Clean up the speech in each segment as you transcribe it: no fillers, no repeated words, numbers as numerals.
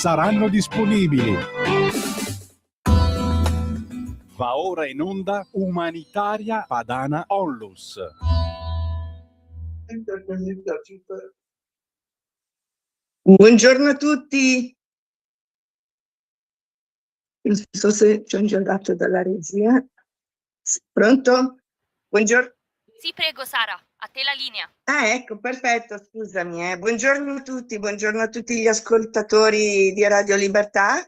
saranno disponibili. Va ora in onda Umanitaria Padana Onlus. Buongiorno a tutti. Non so se ci ho ingiocato dalla regia. Pronto? Buongiorno. Sì, prego Sara, a te la linea. Ah, ecco, perfetto, scusami. Buongiorno a tutti gli ascoltatori di Radio Libertà.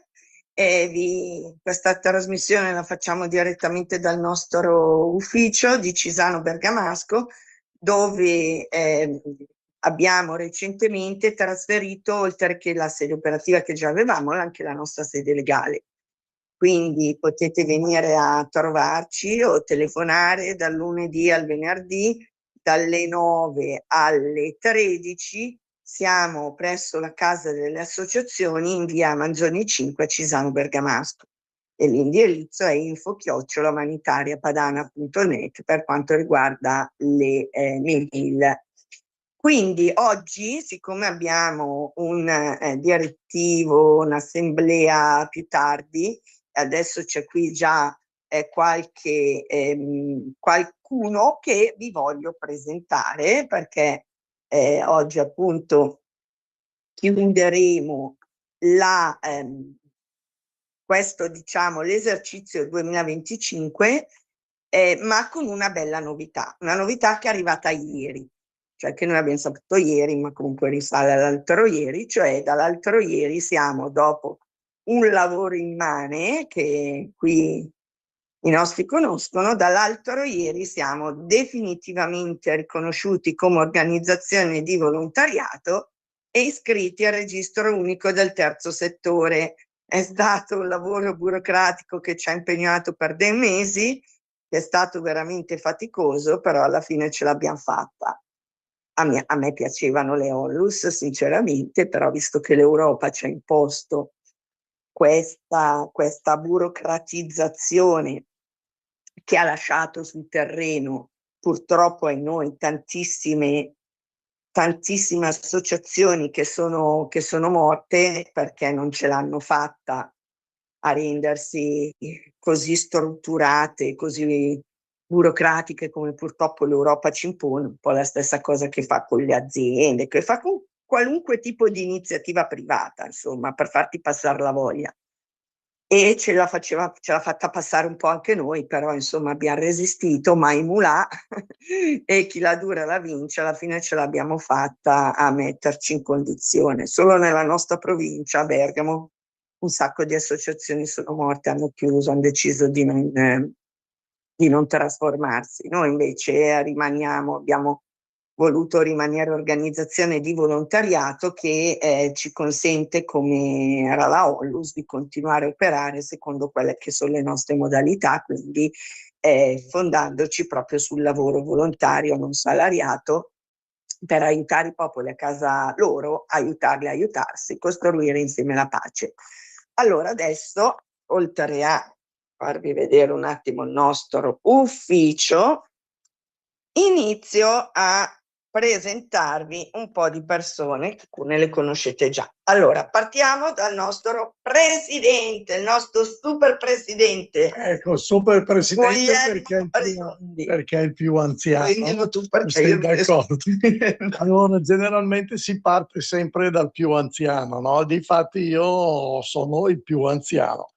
Questa trasmissione la facciamo direttamente dal nostro ufficio di Cisano Bergamasco, dove abbiamo recentemente trasferito, oltre che la sede operativa che già avevamo, anche la nostra sede legale. Quindi potete venire a trovarci o telefonare dal lunedì al venerdì, dalle 9 alle 13. Siamo presso la Casa delle Associazioni in via Manzoni 5 a Cisano Bergamasco e l'indirizzo è info@umanitariapadana.net per quanto riguarda le mail. Quindi oggi, siccome abbiamo un direttivo, un'assemblea più tardi, adesso c'è qui già qualcuno che vi voglio presentare, perché oggi appunto chiuderemo questo, diciamo, l'esercizio 2025, ma con una bella novità, una novità che è arrivata ieri, cioè che noi abbiamo saputo ieri, ma comunque risale all'altro ieri, cioè dall'altro ieri siamo, dopo un lavoro immane che qui i nostri conoscono, dall'altro ieri siamo definitivamente riconosciuti come organizzazione di volontariato e iscritti al registro unico del terzo settore. È stato un lavoro burocratico che ci ha impegnato per dei mesi, che è stato veramente faticoso, però alla fine ce l'abbiamo fatta. A me piacevano le onlus, sinceramente, però visto che l'Europa ci ha imposto questa burocratizzazione che ha lasciato sul terreno, purtroppo ai noi, tantissime associazioni che sono morte perché non ce l'hanno fatta a rendersi così strutturate, così burocratiche come purtroppo l'Europa ci impone, un po' la stessa cosa che fa con le aziende, che fa con qualunque tipo di iniziativa privata, insomma, per farti passare la voglia. E ce l'ha fatta passare un po' anche noi, però insomma abbiamo resistito, mai mulà, e chi la dura la vince, alla fine ce l'abbiamo fatta a metterci in condizione. Solo nella nostra provincia, a Bergamo, un sacco di associazioni sono morte, hanno chiuso, hanno deciso di non trasformarsi. Noi invece abbiamo voluto rimanere organizzazione di volontariato che ci consente, come era la Onlus, di continuare a operare secondo quelle che sono le nostre modalità, quindi fondandoci proprio sul lavoro volontario non salariato per aiutare i popoli a casa loro, aiutarli a aiutarsi, costruire insieme la pace. Allora adesso, oltre a farvi vedere un attimo il nostro ufficio, inizio a presentarvi un po' di persone, alcune le conoscete già. Allora, partiamo dal nostro presidente, il nostro super presidente. Ecco, super presidente perché è il più anziano. Tu perché sei d'accordo? Allora, generalmente si parte sempre dal più anziano, no? Difatti io sono il più anziano.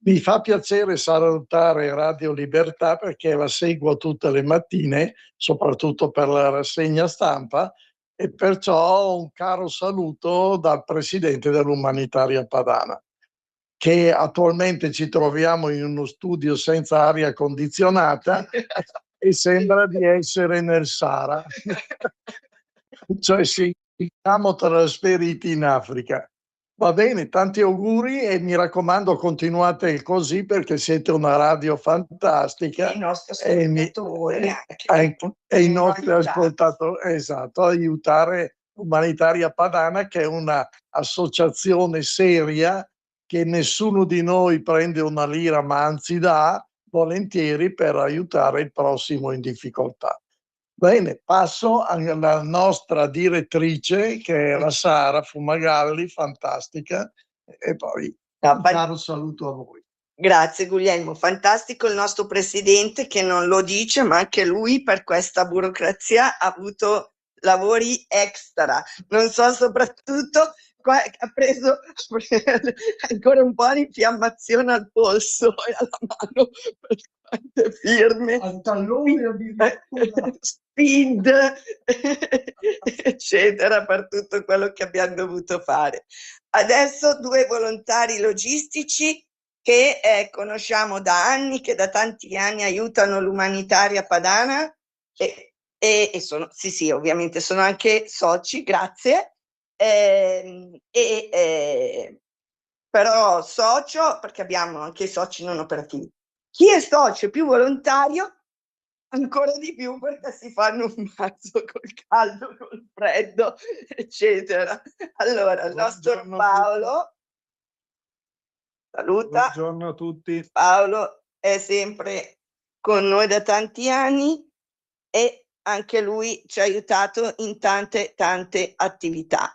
Mi fa piacere salutare Radio Libertà perché la seguo tutte le mattine, soprattutto per la rassegna stampa, e perciò un caro saluto dal presidente dell'Umanitaria Padana, che attualmente ci troviamo in uno studio senza aria condizionata e sembra di essere nel Sahara. Cioè siamo trasferiti in Africa. Va bene, tanti auguri e mi raccomando continuate così perché siete una radio fantastica. I nostri ascoltatori e i nostri ascoltatori, esatto, aiutare Umanitaria Padana, che è un'associazione seria che nessuno di noi prende una lira ma anzi dà volentieri per aiutare il prossimo in difficoltà. Bene, passo alla nostra direttrice, che è la Sara Fumagalli, fantastica, e poi No, un caro saluto a voi. Grazie Guglielmo, fantastico il nostro presidente che non lo dice, ma anche lui per questa burocrazia ha avuto lavori extra. Non so, soprattutto ha preso ancora un po' di infiammazione al polso e alla mano per quante firme. Al tallone addirittura. Speed, eccetera, per tutto quello che abbiamo dovuto fare. Adesso 2 volontari logistici che conosciamo da anni, che da tanti anni aiutano l'umanitaria padana e sono, sì, ovviamente sono anche soci, grazie, però socio, perché abbiamo anche i soci non operativi. Chi è socio più volontario, ancora di più perché si fanno un mazzo col caldo, col freddo, eccetera. Allora, il nostro Paolo, saluta. Buongiorno a tutti. Paolo è sempre con noi da tanti anni e anche lui ci ha aiutato in tante attività.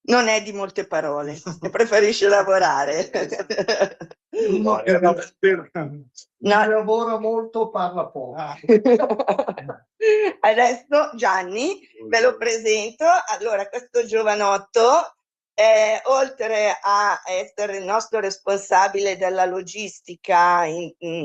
Non è di molte parole, preferisce lavorare. Uno che lavora molto, parla poco. Adesso Gianni, ve lo presento. Allora, questo giovanotto, oltre a essere il nostro responsabile della logistica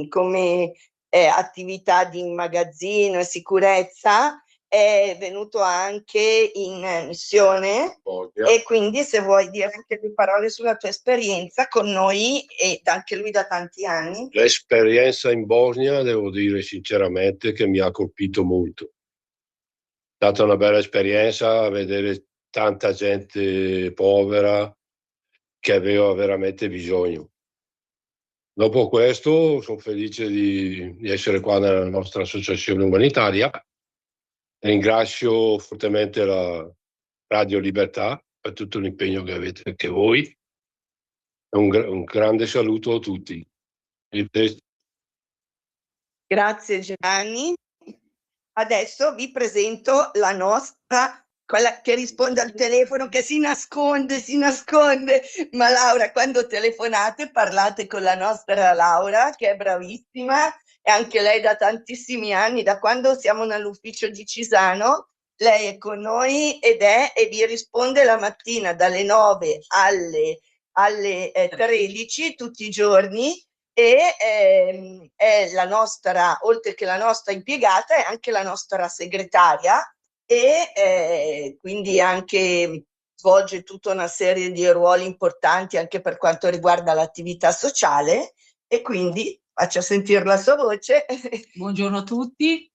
come attività di magazzino e sicurezza, è venuto anche in missione e quindi se vuoi dire anche 2 parole sulla tua esperienza con noi e anche lui da tanti anni. L'esperienza in Bosnia devo dire sinceramente che mi ha colpito molto. È stata una bella esperienza vedere tanta gente povera che aveva veramente bisogno. Dopo questo sono felice di essere qua nella nostra associazione umanitaria. Ringrazio fortemente la Radio Libertà per tutto l'impegno che avete anche voi. Un grande saluto a tutti. Grazie Giovanni. Adesso vi presento la nostra, quella che risponde al telefono, che si nasconde, ma Laura, quando telefonate parlate con la nostra Laura, che è bravissima, e anche lei da tantissimi anni, da quando siamo nell'ufficio di Cisano, lei è con noi e vi risponde la mattina dalle 9 alle 13 tutti i giorni. E è la nostra, oltre che la nostra impiegata, è anche la nostra segretaria e quindi anche svolge tutta una serie di ruoli importanti anche per quanto riguarda l'attività sociale e quindi faccia sentire la sua voce. Buongiorno a tutti,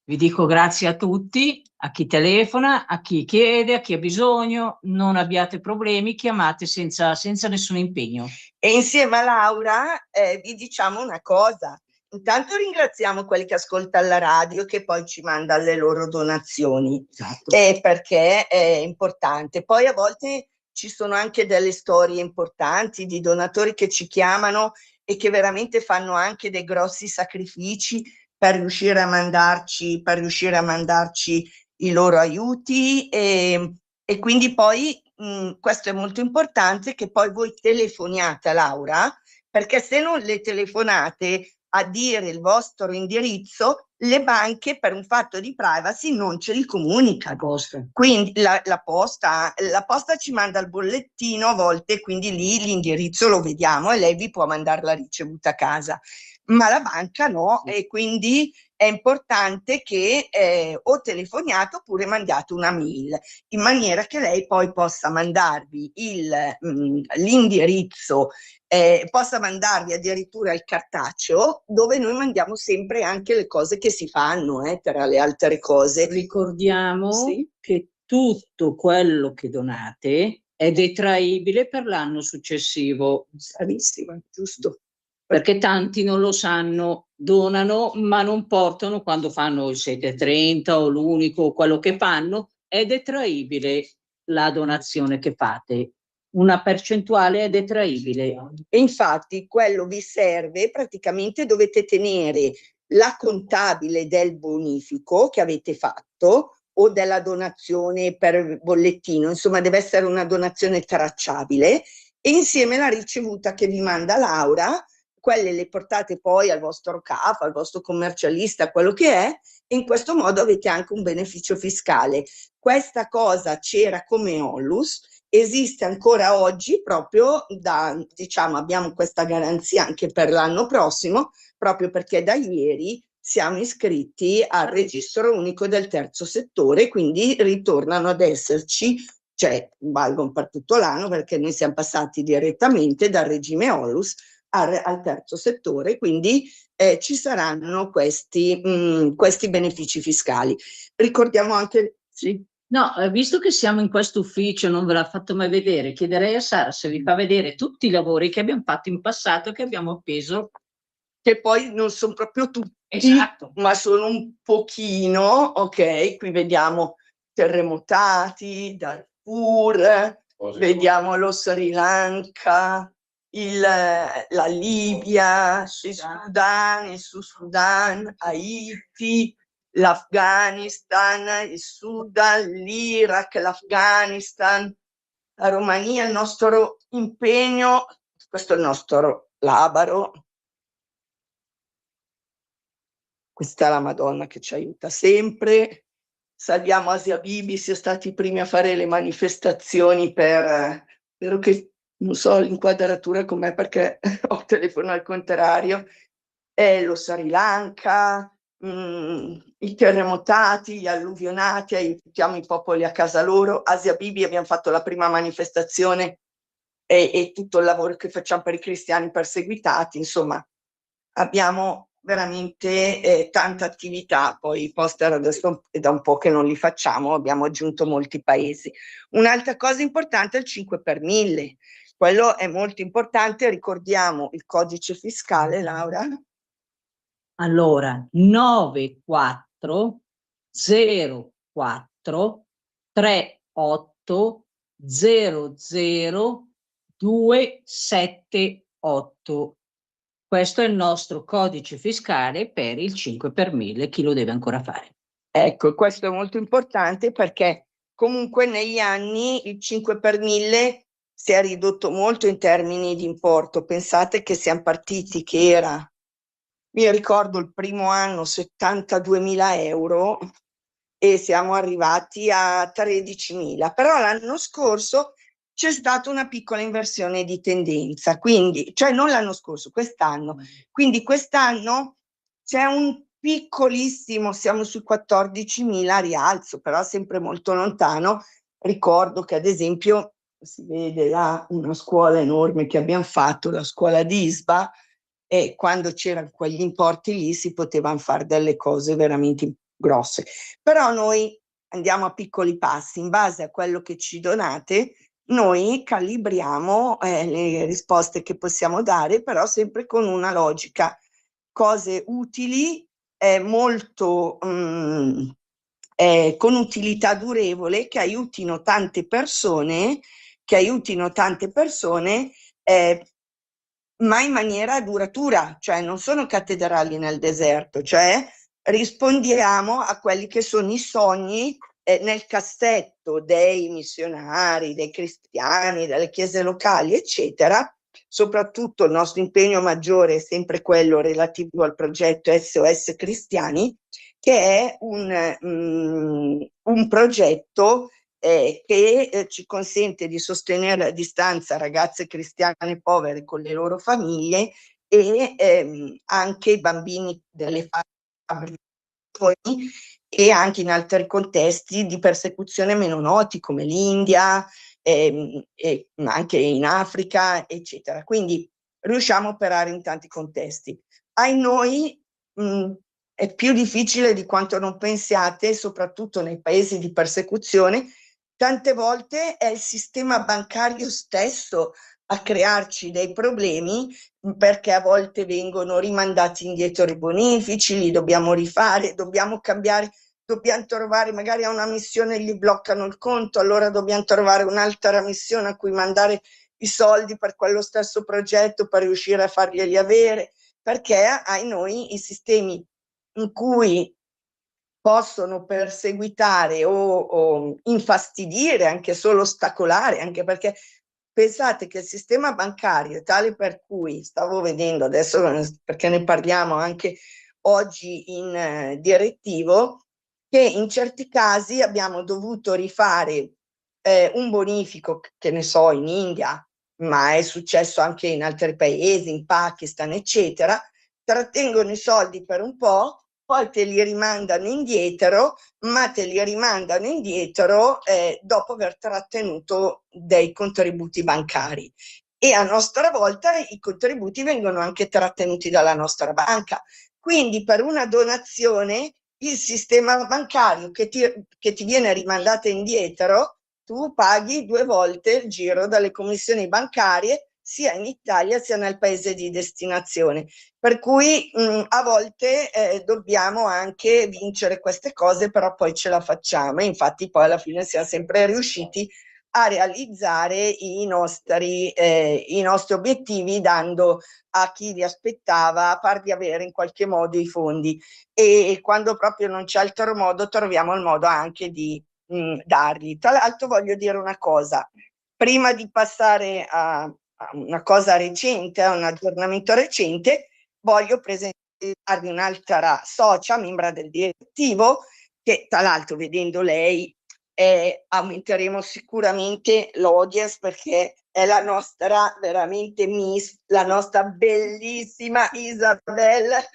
vi dico grazie a tutti, a chi telefona, a chi chiede, a chi ha bisogno, non abbiate problemi, chiamate senza nessun impegno. E insieme a Laura vi diciamo una cosa. Intanto ringraziamo quelli che ascoltano la radio che poi ci mandano le loro donazioni, Esatto. Perché è importante. Poi a volte ci sono anche delle storie importanti di donatori che ci chiamano e che veramente fanno anche dei grossi sacrifici per riuscire a mandarci i loro aiuti e quindi poi questo è molto importante che poi voi telefoniate a Laura, perché se non le telefonate a dire il vostro indirizzo, le banche per un fatto di privacy non ce li comunicano. Quindi la posta ci manda il bollettino a volte, quindi lì l'indirizzo lo vediamo e lei vi può mandare la ricevuta a casa, ma la banca no, e quindi è importante che o telefoniate oppure mandiate una mail in maniera che lei poi possa mandarvi l'indirizzo, possa mandarvi addirittura il cartaceo dove noi mandiamo sempre anche le cose che si fanno, tra le altre cose. Ricordiamo Sì. che tutto quello che donate è detraibile per l'anno successivo. Bravissima, giusto. Perché tanti non lo sanno, donano ma non portano quando fanno il 730 o l'unico o quello che fanno, è detraibile la donazione che fate. Una percentuale è detraibile. E infatti quello vi serve, praticamente dovete tenere la contabile del bonifico che avete fatto o della donazione per bollettino, insomma deve essere una donazione tracciabile e insieme la ricevuta che vi manda Laura, quelle le portate poi al vostro capo, al vostro commercialista, quello che è, e in questo modo avete anche un beneficio fiscale. Questa cosa c'era come onlus, esiste ancora oggi proprio diciamo, abbiamo questa garanzia anche per l'anno prossimo, proprio perché da ieri siamo iscritti al registro unico del terzo settore, quindi ritornano ad esserci, cioè valgono per tutto l'anno, perché noi siamo passati direttamente dal regime onlus al terzo settore, quindi ci saranno questi benefici fiscali. Ricordiamo anche, sì. No, visto che siamo in questo ufficio, non ve l'ha fatto mai vedere, chiederei a Sara se vi fa vedere tutti i lavori che abbiamo fatto in passato, che abbiamo appeso. Che poi non sono proprio tutti, esatto, ma sono un pochino, ok? Qui vediamo terremotati, Darfur, vediamo lo Sri Lanka, la Libia, il Sud Sudan, Haiti, l'Afghanistan, il Sudan, l'Iraq, l'Afghanistan, la Romania, il nostro impegno, questo è il nostro labaro. Questa è la Madonna che ci aiuta sempre. Salviamo Asia Bibi, siamo stati i primi a fare le manifestazioni spero che, non so l'inquadratura com'è perché ho il telefono al contrario, lo Sri Lanka, i terremotati, gli alluvionati, aiutiamo i popoli a casa loro. Asia Bibi abbiamo fatto la prima manifestazione e tutto il lavoro che facciamo per i cristiani perseguitati, insomma, abbiamo veramente tanta attività, poi i poster adesso è da un po' che non li facciamo, abbiamo aggiunto molti paesi. Un'altra cosa importante è il 5 per 1000, quello è molto importante, ricordiamo il codice fiscale, Laura. Allora, 94 04 38 00 278. Questo è il nostro codice fiscale per il 5 per 1000, chi lo deve ancora fare. Ecco, questo è molto importante perché comunque negli anni il 5 per 1000 si è ridotto molto in termini di importo. Pensate che siamo partiti che era, mi ricordo il primo anno 72.000 euro e siamo arrivati a 13.000, però l'anno scorso c'è stata una piccola inversione di tendenza, quindi, cioè non l'anno scorso, quest'anno, quindi quest'anno c'è un piccolissimo, siamo sui 14.000 rialzo, però sempre molto lontano. Ricordo che ad esempio si vede là una scuola enorme che abbiamo fatto, la scuola di Isba, e quando c'erano quegli importi lì si potevano fare delle cose veramente grosse. Però noi andiamo a piccoli passi, in base a quello che ci donate, noi calibriamo le risposte che possiamo dare, però sempre con una logica, cose utili, molto con utilità durevole, che aiutino tante persone, ma in maniera duratura, cioè non sono cattedrali nel deserto, cioè rispondiamo a quelli che sono i sogni nel cassetto dei missionari, dei cristiani, delle chiese locali, eccetera. Soprattutto il nostro impegno maggiore è sempre quello relativo al progetto SOS Cristiani, che è un progetto che ci consente di sostenere a distanza ragazze cristiane povere con le loro famiglie e anche i bambini delle fabbriche e anche in altri contesti di persecuzione meno noti come l'India, anche in Africa, eccetera. Quindi riusciamo a operare in tanti contesti. Ai noi è più difficile di quanto non pensiate, soprattutto nei paesi di persecuzione. Tante volte è il sistema bancario stesso a crearci dei problemi, perché a volte vengono rimandati indietro i bonifici, li dobbiamo rifare, dobbiamo cambiare, dobbiamo trovare, magari a una missione gli bloccano il conto, allora dobbiamo trovare un'altra missione a cui mandare i soldi per quello stesso progetto per riuscire a farglieli avere, perché ai noi i sistemi in cui possono perseguitare o infastidire, anche solo ostacolare, anche perché pensate che il sistema bancario è tale per cui, stavo vedendo adesso perché ne parliamo anche oggi in direttivo, che in certi casi abbiamo dovuto rifare un bonifico, che ne so, in India, ma è successo anche in altri paesi, in Pakistan, eccetera, trattengono i soldi per un po', poi te li rimandano indietro, ma te li rimandano indietro dopo aver trattenuto dei contributi bancari. E a nostra volta i contributi vengono anche trattenuti dalla nostra banca. Quindi per una donazione il sistema bancario che ti viene rimandata indietro, tu paghi 2 volte il giro dalle commissioni bancarie sia in Italia sia nel paese di destinazione. Per cui a volte dobbiamo anche vincere queste cose, però poi ce la facciamo e infatti poi alla fine siamo sempre riusciti a realizzare i nostri obiettivi, dando a chi li aspettava, a par di avere in qualche modo i fondi, e quando proprio non c'è altro modo troviamo il modo anche di darli. Tra l'altro voglio dire una cosa, prima di passare a una cosa recente, a un aggiornamento recente, voglio presentarvi un'altra socia, membra del direttivo, che tra l'altro vedendo lei aumenteremo sicuramente l'audience, perché è la nostra veramente miss, la nostra bellissima Isabel,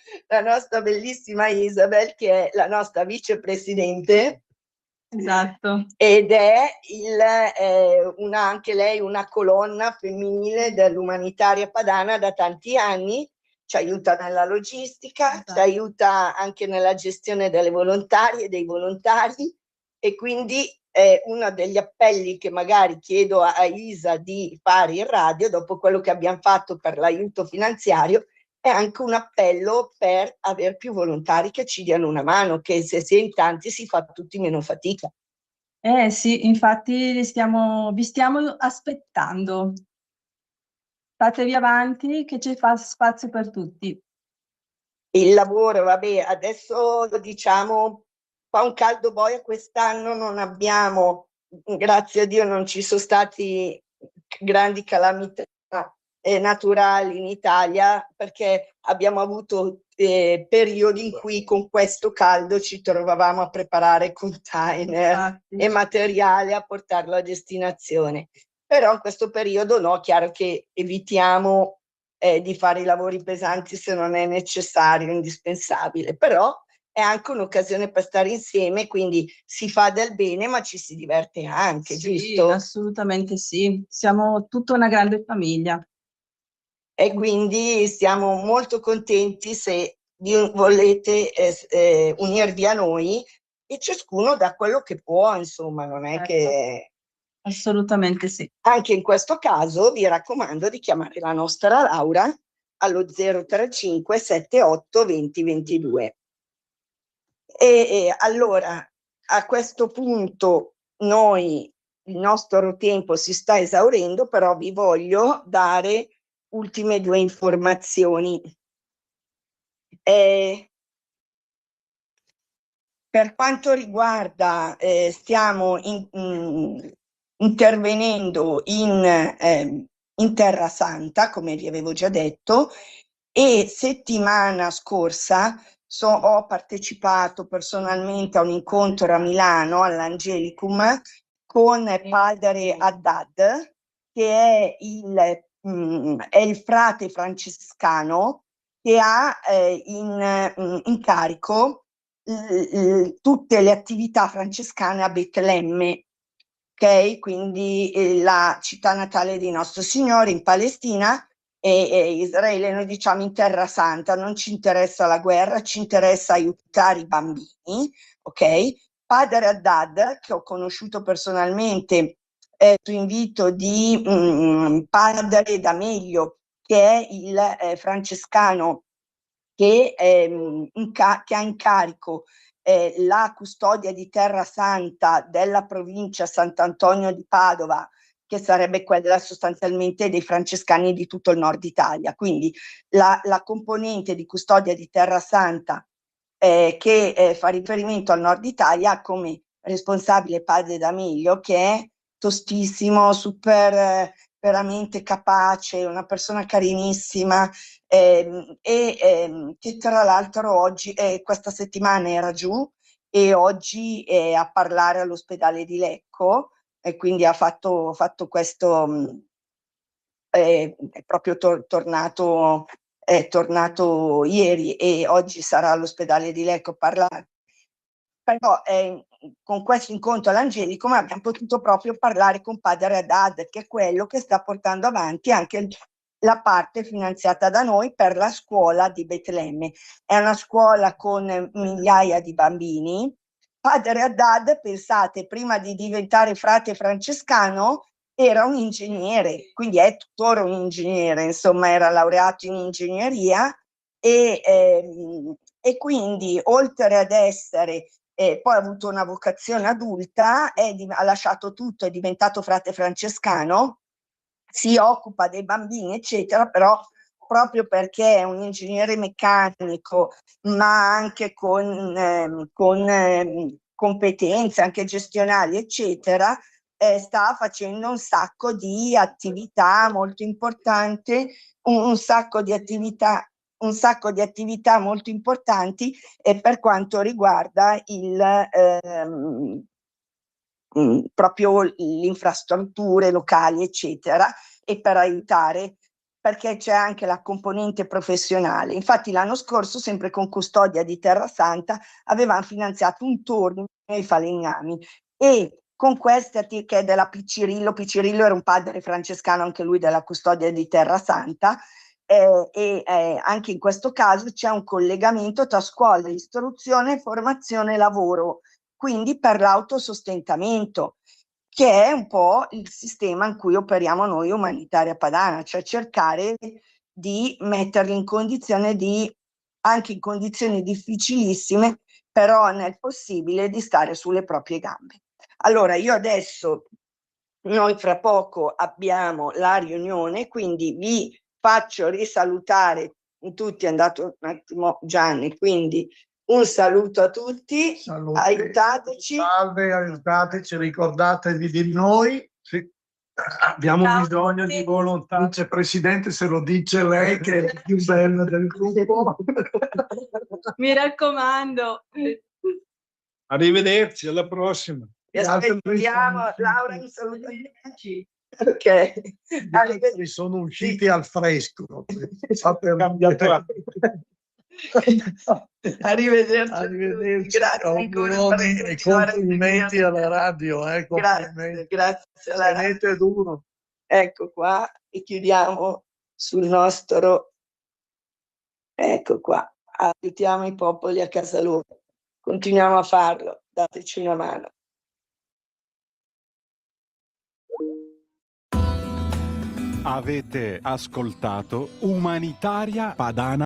che è la nostra vicepresidente. Esatto. Ed è anche lei una colonna femminile dell'umanitaria padana da tanti anni, ci aiuta nella logistica, esatto, ci aiuta anche nella gestione delle volontarie e dei volontari, e quindi uno degli appelli che magari chiedo a Isa di fare in radio, dopo quello che abbiamo fatto per l'aiuto finanziario, è anche un appello per avere più volontari che ci diano una mano, che se si è in tanti si fa tutti meno fatica. Sì, infatti vi stiamo aspettando. Fatevi avanti che c'è spazio per tutti. Il lavoro, vabbè, adesso diciamo, fa un caldo boia quest'anno, non abbiamo, grazie a Dio, non ci sono stati grandi calamità naturali in Italia, perché abbiamo avuto periodi in cui con questo caldo ci trovavamo a preparare container e materiale, a portarlo a destinazione. Però in questo periodo no, chiaro che evitiamo di fare i lavori pesanti se non è necessario, indispensabile, però è anche un'occasione per stare insieme, quindi si fa del bene ma ci si diverte anche, Sì, giusto? assolutamente sì, siamo tutta una grande famiglia. E quindi siamo molto contenti se volete unirvi a noi, e ciascuno dà quello che può, insomma, non è che... Assolutamente sì. Anche in questo caso vi raccomando di chiamare la nostra Laura allo 035 78 20 22. Allora, a questo punto il nostro tempo si sta esaurendo, però vi voglio dare ultime 2 informazioni. Per quanto riguarda, stiamo intervenendo in Terra Santa, come vi avevo già detto, e settimana scorsa ho partecipato personalmente a un incontro a Milano, all'Angelicum, con Padre Haddad, che è il frate francescano che ha in carico tutte le attività francescane a Betlemme, ok? Quindi la città natale di Nostro Signore in Palestina e Israele. Noi diciamo in Terra Santa, non ci interessa la guerra, ci interessa aiutare i bambini, ok? Padre Haddad, che ho conosciuto personalmente su invito di Padre D'Amelio, che è il francescano che ha in carico la custodia di Terra Santa della provincia Sant'Antonio di Padova, che sarebbe quella sostanzialmente dei francescani di tutto il nord Italia. Quindi la componente di custodia di Terra Santa che fa riferimento al nord Italia ha come responsabile Padre D'Amelio, che è tostissimo, super veramente capace, una persona carinissima, che tra l'altro oggi, questa settimana era giù e oggi è a parlare all'ospedale di Lecco, e quindi ha fatto questo, è proprio è tornato ieri e oggi sarà all'ospedale di Lecco a parlare. Però con questo incontro all'Angelicum abbiamo potuto proprio parlare con padre Haddad, che è quello che sta portando avanti anche la parte finanziata da noi per la scuola di Betlemme. È una scuola con migliaia di bambini. Padre Haddad, pensate, prima di diventare frate francescano era un ingegnere, quindi è tuttora un ingegnere, insomma era laureato in ingegneria e quindi oltre ad essere poi ha avuto una vocazione adulta, ha lasciato tutto, è diventato frate francescano, si occupa dei bambini, eccetera, però proprio perché è un ingegnere meccanico, ma anche con competenze anche gestionali, eccetera, sta facendo un sacco di attività molto importanti, un sacco di attività molto importanti per quanto riguarda proprio le infrastrutture locali, eccetera, e per aiutare, perché c'è anche la componente professionale. Infatti l'anno scorso, sempre con Custodia di Terra Santa, avevano finanziato un torneo ai falegnami e con questa che è della Piccirillo era un padre francescano anche lui della Custodia di Terra Santa, anche in questo caso c'è un collegamento tra scuola, istruzione, formazione e lavoro, quindi per l'autosostentamento, che è un po' il sistema in cui operiamo noi Umanitaria Padana, cioè cercare di metterli in condizione anche in condizioni difficilissime, però nel possibile di stare sulle proprie gambe. Allora io adesso, noi fra poco abbiamo la riunione, quindi vi faccio risalutare tutti, è andato un attimo Gianni, quindi un saluto a tutti, Salute. aiutateci. Salve, aiutateci, ricordatevi di noi. Sì. Abbiamo bisogno di volontà. Vicepresidente, se lo dice lei che è la più bella del gruppo. Mi raccomando. Arrivederci, alla prossima. Vi aspettiamo, Laura, un saluto. Ok, Gli altri sono usciti al fresco. Arrivederci. Arrivederci. Grazie ancora per E complimenti alla radio. Complimenti. Grazie alla radio. Tenete duro. Ecco qua e chiudiamo sul nostro, ecco qua, aiutiamo i popoli a casa loro, continuiamo a farlo, dateci una mano. Avete ascoltato Umanitaria Padana.